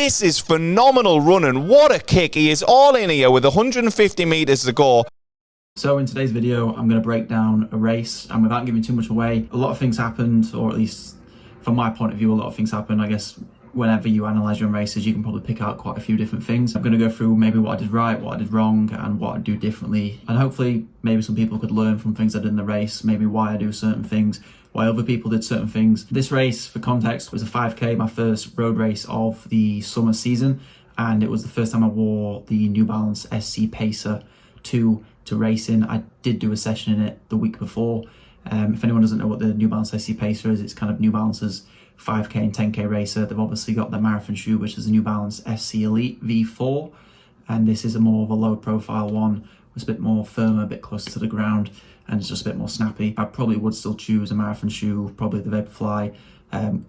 This is phenomenal running. What a kick. He is all in here with 150 meters to go. So in today's video, I'm going to break down a race, and without giving too much away, a lot of things happened, or at least from my point of view, a lot of things happened. I guess whenever you analyse your own races, you can probably pick out quite a few different things. I'm going to go through maybe what I did right, what I did wrong, and what I'd do differently. And hopefully maybe some people could learn from things I did in the race, maybe why I do certain things, why other people did certain things. This race, for context, was a 5K, my first road race of the summer season, and it was the first time I wore the New Balance SC Pacer 2 to racing. I did do a session in it the week before. If anyone doesn't know what the New Balance SC Pacer is, it's kind of New Balance's 5K and 10K racer. They've obviously got the marathon shoe, which is the New Balance SC Elite V4, and this is a more of a low profile one. It's a bit more firmer, a bit closer to the ground, and it's just a bit more snappy. I probably would still choose a marathon shoe, probably the Vaporfly.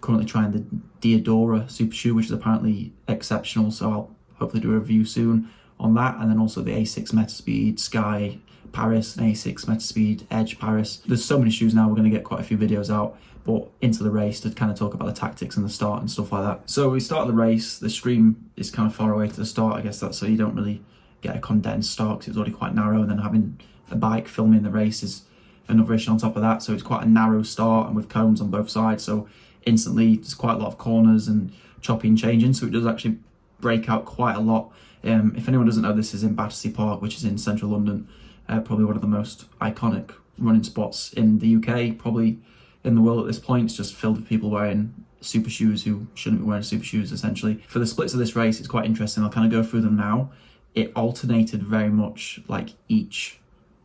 Currently trying the Diadora super shoe, which is apparently exceptional, so I'll hopefully do a review soon on that. And then also the A6 Metaspeed Sky Paris and A6 Metaspeed Edge Paris. There's so many shoes now, we're going to get quite a few videos out, but into the race to kind of talk about the tactics and the start and stuff like that. So we start the race, the stream is kind of far away to the start. I guess that's so you don't really get a condensed start because it was already quite narrow, and then having a bike filming the race is another issue on top of that. So it's quite a narrow start and with cones on both sides, so instantly there's quite a lot of corners and chopping and changing, so it does actually break out quite a lot. If anyone doesn't know, this is in Battersea Park, which is in central London, probably one of the most iconic running spots in the UK, probably in the world at this point. It's just filled with people wearing super shoes who shouldn't be wearing super shoes, essentially. For the splits of this race, it's quite interesting. I'll kind of go through them now. It alternated very much like each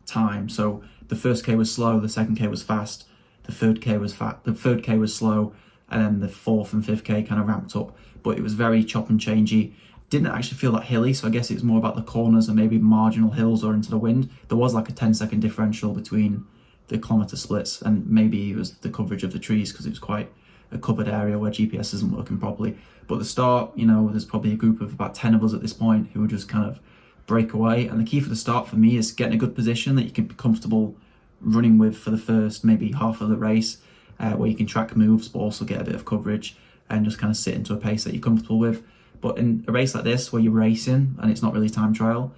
time. So the first K was slow, the second K was fast, the third K was slow, and then the fourth and fifth K kind of ramped up. But it was very chop and changey. Didn't actually feel that hilly, so I guess it was more about the corners and maybe marginal hills or into the wind. There was like a 10-second differential between the kilometre splits, and maybe it was the coverage of the trees because it was quite a covered area where GPS isn't working properly. But the start, you know, there's probably a group of about 10 of us at this point who would just kind of break away. And the key for the start for me is getting a good position that you can be comfortable running with for the first maybe half of the race, where you can track moves but also get a bit of coverage and just kind of sit into a pace that you're comfortable with. But in a race like this, where you're racing and it's not really time trial,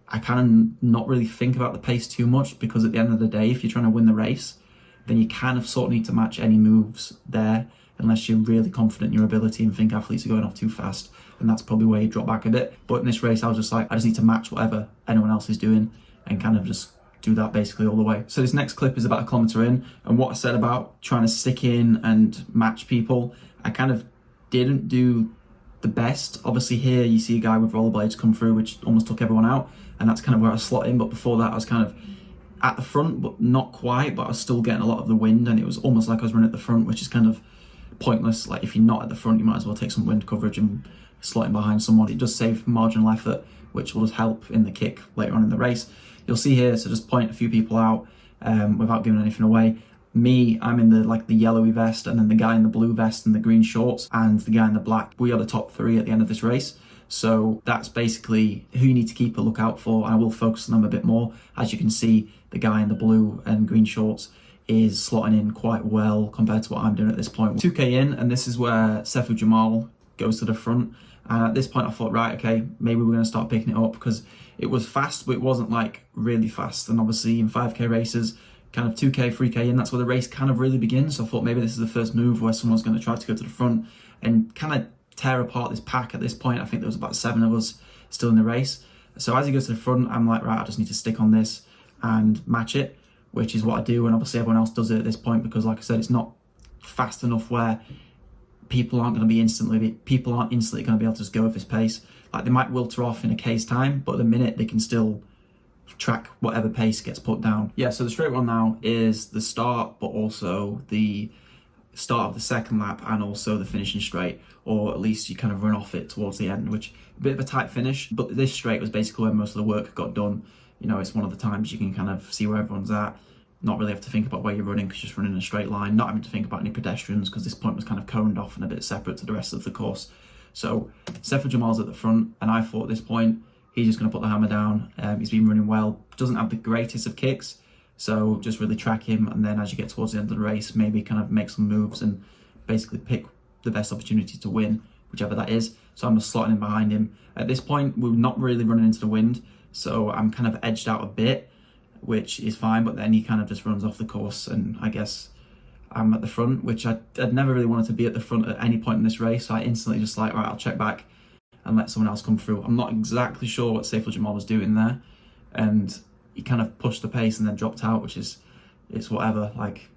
I kind of not really think about the pace too much, because at the end of the day, if you're trying to win the race, then you kind of sort of need to match any moves there, unless you're really confident in your ability and think athletes are going off too fast, and that's probably where you drop back a bit. But in this race, I was just like, I just need to match whatever anyone else is doing and kind of just do that basically all the way. So this next clip is about a kilometre in, and what I said about trying to stick in and match people, I kind of didn't do the best. Obviously here you see a guy with rollerblades come through, which almost took everyone out, and that's kind of where I slot in. But before that I was kind of at the front, but not quite, but I was still getting a lot of the wind, and it was almost like I was running at the front, which is kind of pointless. Like if you're not at the front, you might as well take some wind coverage and slot in behind someone. It does save marginal effort, which will just help in the kick later on in the race. You'll see here, so just point a few people out without giving anything away. Me, I'm in the yellowy vest, and then the guy in the blue vest and the green shorts, and the guy in the black. We are the top three at the end of this race. So that's basically who you need to keep a lookout for, and I will focus on them a bit more. As you can see, the guy in the blue and green shorts is slotting in quite well compared to what I'm doing at this point. 2K in, and this is where Sefu Jamal goes to the front. And at this point I thought, right, okay, maybe we're going to start picking it up, because it was fast, but it wasn't like really fast. And obviously in 5K races, kind of 2K, 3K in, that's where the race kind of really begins. So I thought maybe this is the first move where someone's going to try to go to the front and kind of tear apart this pack. At this point, I think there was about 7 of us still in the race. So as he goes to the front, I'm like, right, I just need to stick on this and match it, which is what I do. And obviously everyone else does it at this point, because like I said, it's not fast enough where people aren't instantly going to be able to just go with this pace. Like they might wilter off in a K's time, but at the minute they can still track whatever pace gets put down. Yeah, so the straight one now is the start, but also the start of the second lap, and also the finishing straight, or at least you kind of run off it towards the end, which a bit of a tight finish. But this straight was basically where most of the work got done. You know, it's one of the times you can kind of see where everyone's at, not really have to think about where you're running, because you're just running in a straight line, not having to think about any pedestrians, because this point was kind of coned off and a bit separate to the rest of the course. So Sefu Jamal's at the front, and I thought at this point he's just going to put the hammer down. He's been running well, doesn't have the greatest of kicks, so just really track him, and then as you get towards the end of the race, maybe kind of make some moves and basically pick the best opportunity to win, whichever that is. So I'm just slotting in behind him. At this point, we're not really running into the wind, so I'm kind of edged out a bit, which is fine, but then he kind of just runs off the course, and I guess I'm at the front, which I'd never really wanted to be at the front at any point in this race. So I instantly just like, right, I'll check back and let someone else come through. I'm not exactly sure what Saiful Jamal was doing there, and he kind of pushed the pace and then dropped out, which is, it's whatever, like,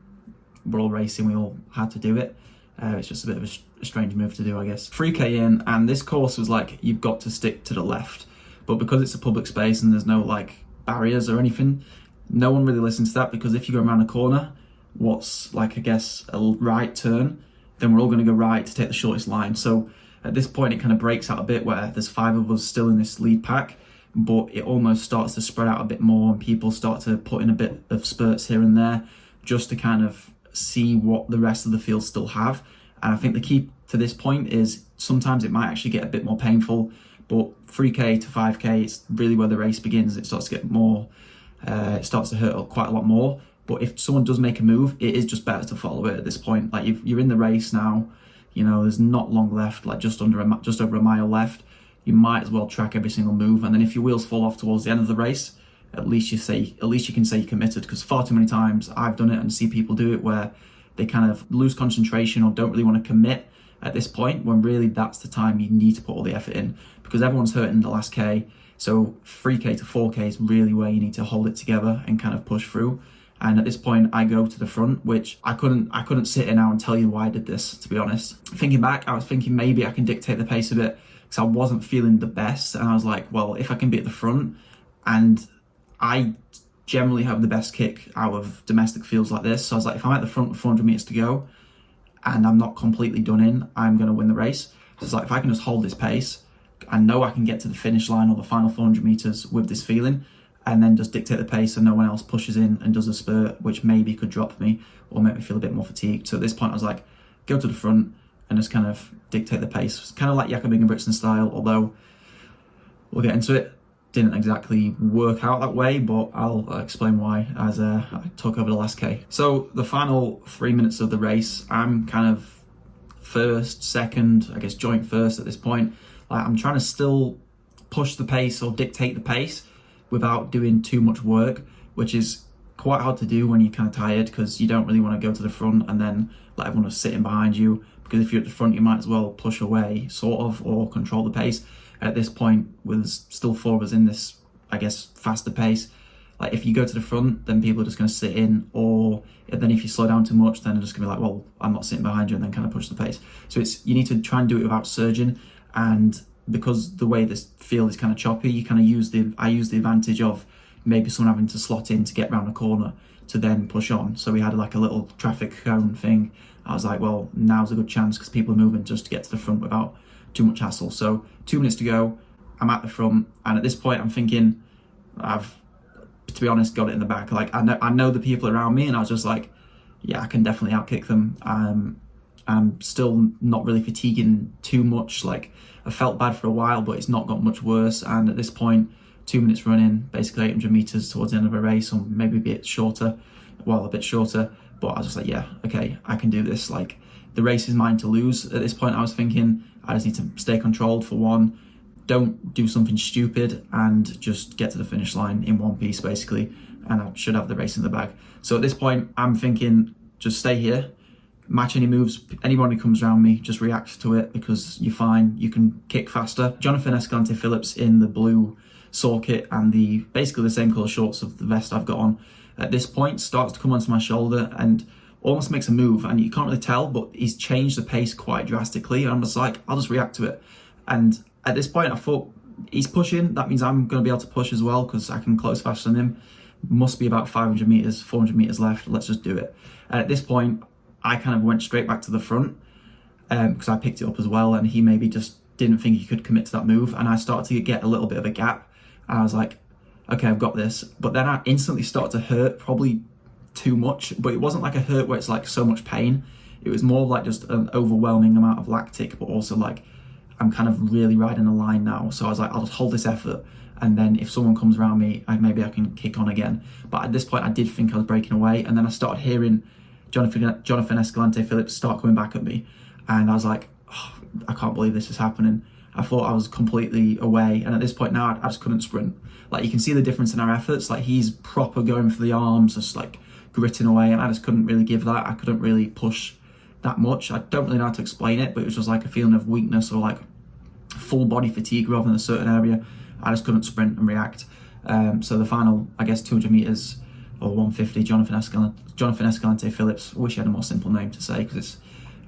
we're all racing, we all had to do it. It's just a bit of a strange move to do, I guess. 3k in, and this course was like, you've got to stick to the left, but because it's a public space and there's no like barriers or anything, no one really listens to that, because if you go around a corner, what's like, I guess, a right turn, then we're all going to go right to take the shortest line. So at this point, it kind of breaks out a bit where there's 5 of us still in this lead pack, but it almost starts to spread out a bit more, and people start to put in a bit of spurts here and there just to kind of see what the rest of the field still have. And I think the key to this point is sometimes it might actually get a bit more painful, but 3k to 5k, it's really where the race begins. It starts to get more, it starts to hurt quite a lot more. But if someone does make a move, it is just better to follow it at this point. Like, you're in the race now, you know, there's not long left, like just over a mile left. You might as well track every single move, and then if your wheels fall off towards the end of the race, at least you can say you're committed. Because far too many times I've done it and see people do it where they kind of lose concentration or don't really want to commit at this point, when really that's the time you need to put all the effort in, because everyone's hurting the last k. So 3k to 4k is really where you need to hold it together and kind of push through. And at this point, I go to the front, which I couldn't sit here now and tell you why I did this, to be honest. Thinking back, I was thinking maybe I can dictate the pace a bit, because I wasn't feeling the best. And I was like, well, if I can be at the front, and I generally have the best kick out of domestic fields like this. So I was like, if I'm at the front with 400 meters to go and I'm not completely done in, I'm going to win the race. So it's like, if I can just hold this pace, I know I can get to the finish line or the final 400 meters with this feeling, and then just dictate the pace so no one else pushes in and does a spurt, which maybe could drop me or make me feel a bit more fatigued. So at this point, I was like, go to the front and just kind of dictate the pace. It's kind of like Jakob Ingebrigtsen style, although we'll get into it. Didn't exactly work out that way, but I'll explain why as I talk over the last K. So the final 3 minutes of the race, I'm kind of first, second, I guess joint first at this point. Like, I'm trying to still push the pace or dictate the pace without doing too much work, which is quite hard to do when you're kind of tired, because you don't really want to go to the front and then let everyone just sitting behind you, because if you're at the front, you might as well push away, sort of, or control the pace. At this point, with still 4 of us in this, I guess, faster pace, like, if you go to the front, then people are just going to sit in, or then if you slow down too much, then they're just going to be like, well, I'm not sitting behind you, and then kind of push the pace. So you need to try and do it without surging, and because the way this field is kind of choppy, you kind of I use the advantage of maybe someone having to slot in to get around a corner to then push on. So we had like a little traffic cone thing. I was like, well, now's a good chance because people are moving just to get to the front without too much hassle. So 2 minutes to go, I'm at the front, and at this point I'm thinking, I've, to be honest, got it in the back. Like, I know the people around me, and I was just like, yeah, I can definitely outkick them. I'm still not really fatiguing too much. Like, I felt bad for a while, but it's not got much worse. And at this point, 2 minutes running, basically 800 meters towards the end of a race, or maybe a bit shorter. Well, a bit shorter, but I was just like, yeah, okay, I can do this. Like, the race is mine to lose. At this point, I was thinking, I just need to stay controlled for one, don't do something stupid, and just get to the finish line in one piece, basically, and I should have the race in the bag. So at this point, I'm thinking, just stay here, match any moves, anyone who comes around me, just react to it, because you're fine, you can kick faster. Jonathan Escalante Phillips in the blue saw kit and basically the same colour shorts of the vest I've got on, at this point starts to come onto my shoulder and almost makes a move, and you can't really tell, but he's changed the pace quite drastically, and I'm just like, I'll just react to it. And at this point I thought, he's pushing, that means I'm going to be able to push as well, because I can close faster than him. Must be about 500 meters, 400 meters left, let's just do it. And at this point I kind of went straight back to the front, because I picked it up as well, and he maybe just didn't think he could commit to that move, and I started to get a little bit of a gap, and I was like, okay, I've got this. But then I instantly started to hurt, probably too much, but it wasn't like a hurt where it's like so much pain. It was more like just an overwhelming amount of lactic, but also like, I'm kind of really riding a line now. So I was like, I'll just hold this effort, and then if someone comes around me, maybe I can kick on again. But at this point I did think I was breaking away, and then I started hearing Jonathan Escalante Phillips start coming back at me, and I was like, oh, I can't believe this is happening. I thought I was completely away, and at this point now I just couldn't sprint. Like, you can see the difference in our efforts. Like, he's proper going for the arms, just like gritting away, and I just couldn't really give that. I couldn't really push that much. I don't really know how to explain it, but it was just like a feeling of weakness or like full body fatigue rather than a certain area. I just couldn't sprint and react. So the final, I guess, 200 meters or 150, Jonathan Escalante Phillips. I wish he had a more simple name to say, because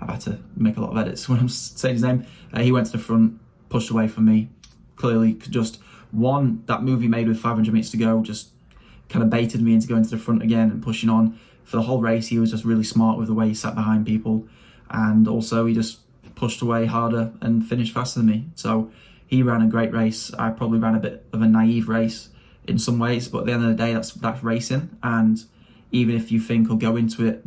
I've had to make a lot of edits when I'm saying his name. He went to the front, pushed away from me. Clearly, just that move he made with 500 meters to go just kind of baited me into going to the front again and pushing on. For the whole race, he was just really smart with the way he sat behind people, and also he just pushed away harder and finished faster than me. So he ran a great race. I probably ran a bit of a naive race in some ways, but at the end of the day, that's racing. And even if you think or go into it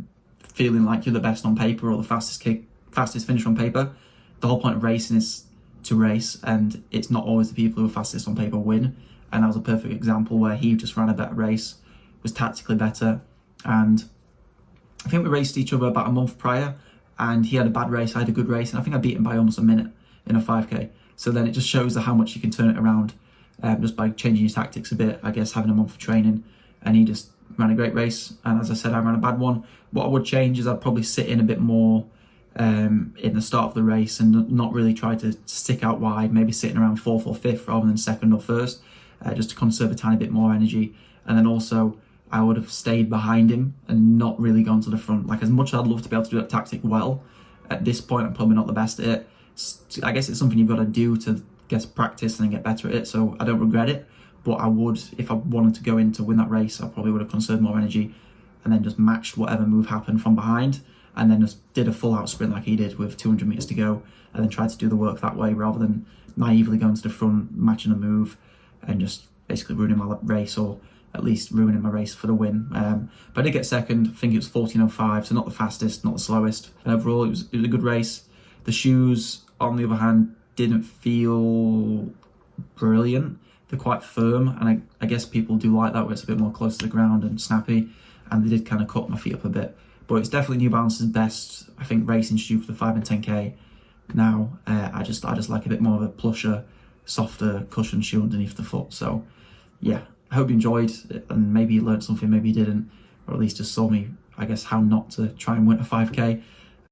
feeling like you're the best on paper or the fastest finisher on paper, the whole point of racing is to race, and it's not always the people who are fastest on paper win. And that was a perfect example where he just ran a better race, was tactically better. And I think we raced each other about a month prior, and he had a bad race, I had a good race, and I think I beat him by almost a minute in a 5k. So then it just shows how much you can turn it around just by changing your tactics a bit, I guess, having a month of training. And he just ran a great race, and as I said, I ran a bad one. What I would change is I'd probably sit in a bit more in the start of the race and not really try to stick out wide, maybe sitting around 4th or 5th rather than 2nd or 1st, just to conserve a tiny bit more energy. And then also I would have stayed behind him and not really gone to the front. Like, as much as I'd love to be able to do that tactic well, at this point I'm probably not the best at it. I guess it's something you've got to do to get practice and then get better at it, so I don't regret it. But I would, if I wanted to go in to win that race, I probably would have conserved more energy and then just matched whatever move happened from behind, and then just did a full out sprint like he did with 200 meters to go, and then tried to do the work that way rather than naively going to the front, matching a move and just basically ruining my race, or at least ruining my race for the win. But I did get second. I think it was 14:05, so not the fastest, not the slowest. And overall, it was a good race. The shoes, on the other hand, didn't feel brilliant. They're quite firm, and I guess people do like that, where it's a bit more close to the ground and snappy, and they did kind of cut my feet up a bit. But it's definitely New Balance's best, I think, racing shoe for the 5 and 10k. Now, I just like a bit more of a plusher, softer cushion shoe underneath the foot. So yeah, I hope you enjoyed it, and maybe you learned something, maybe you didn't, or at least just saw me, I guess, how not to try and win a 5k.